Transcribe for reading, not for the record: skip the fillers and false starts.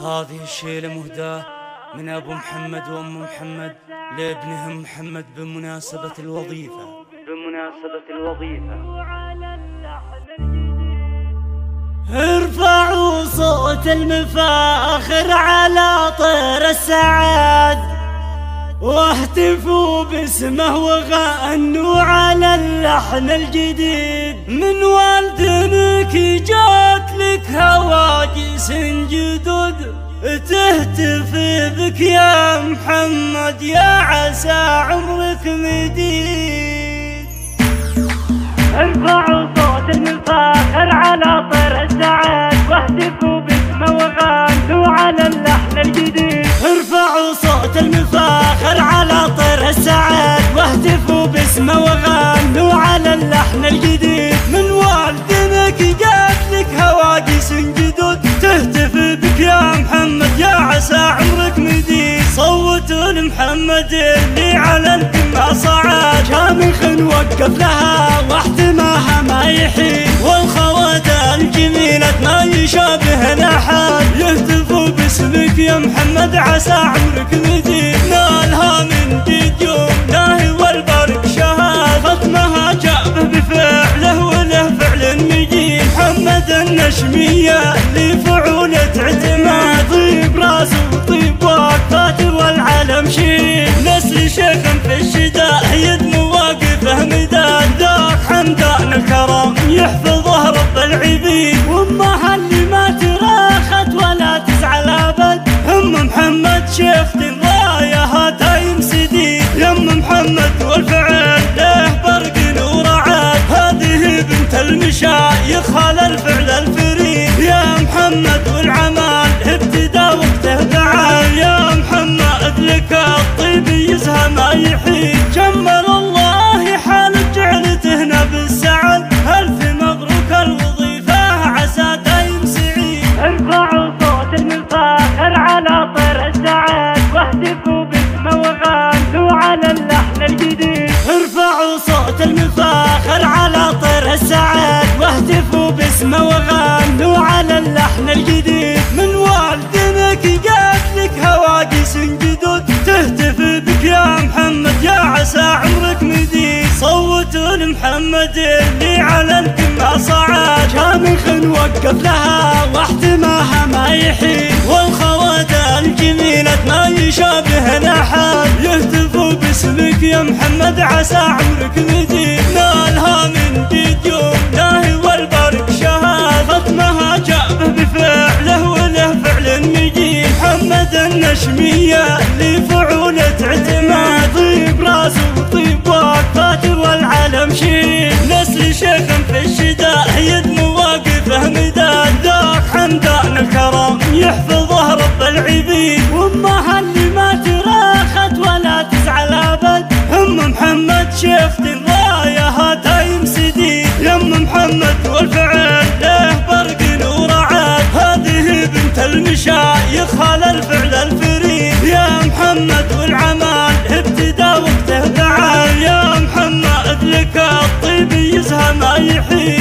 هذه الشيلة مهداة من أبو محمد وأم محمد لابنهم محمد بمناسبة الوظيفة. ارفعوا صوت المفاخر على طير السعاد، واهتفوا باسمه وغنوا على اللحن الجديد. من والدنك جات لك هواجس جدد، تهتف بك يا محمد يا عسى عمرك مديد. ارفعوا صوت المفاخر على طير السعاد، واهتفوا باسمه وغنوا على اللحن الجديد. ارفعوا صوت المفاخر على طير السعاد، واهتفوا باسمه وغنوا على اللحن الجديد. من والدنك جات لك هواجس جدد، تهتف بك يا محمد يا عسى عمرك مديد. صوتوا لمحمد اللي على القمة صعد، شامخ وقف لها واحتماها ما يحيد. والخوادة الجميلة ما يشابه لأحد، يهتفوا باسمك يا محمد عسى عمرك مديد. نالها من جد يوم ناهي والبرق شهاد، ختمها جابه بفعله وله فعل مجيد. محمد النشمية اللي فعولة اعتماد، طيب راسه وطيب وقفات والعالم شيد. نسل شيخ في الشداء يد مواقفه مداد، ذاك حمدان الكرم يحفظه رب العبيد. وامها اللي ما تراخت ولا تزعل ابد، ام محمد شيخ رايها دايم سديد. يم محمد والفعل له برق ورعاد، هذه بنت المشايخ على الفعل الفريد. يا محمد والعمال ابتدى وقته بعد، يا محمد لك الطيب يزهى ما يحيد. جمل الله حالك جعلته هنا بالسعد، الف مبروك الوظيفة عسى دايم سعيد. ارفعوا صوت المفاخر على طير السعاد، واهتفوا باسمه وغنوا على اللحن الجديد. ارفعوا صوت المفاخر على طير السعاد، واهتفوا باسمه وغنوا على اللحن الجديد. من والدنك جات لك هواجس جدد، تهتف بك يا محمد يا عسى عمرك مديد. صوتوا لمحمد اللي على القمة صعد، شامخ وقف لها واحتماها ما يحيد. والخوادة الجميلة ما يشابه لأحد، يهتفوا باسمك يا محمد عسى عمرك مديد. نالها من جد يوم ناهي والبرق شهاد، ختمها جابه بفعله وله فعل مجيد. محمد النشمية اللي فعولة اعتماد، طيب راسه وطيب وقفات والعالم شيد. نسل شيخ في الشداء يد مواقفه مداد، ذاك حمدان الكرم يحفظه رب العبيد. وامها اللي ما تراخت ولا تزعل ابد، ام محمد شيخ رايها دايم سديد. يم محمد والفعل له برق ورعاد، هذه بنت المشايخ على الفعل الفريد. يا محمد والعمال ابتدى وقته بعد، يا محمد لك الطيب يزهى ما يحيد.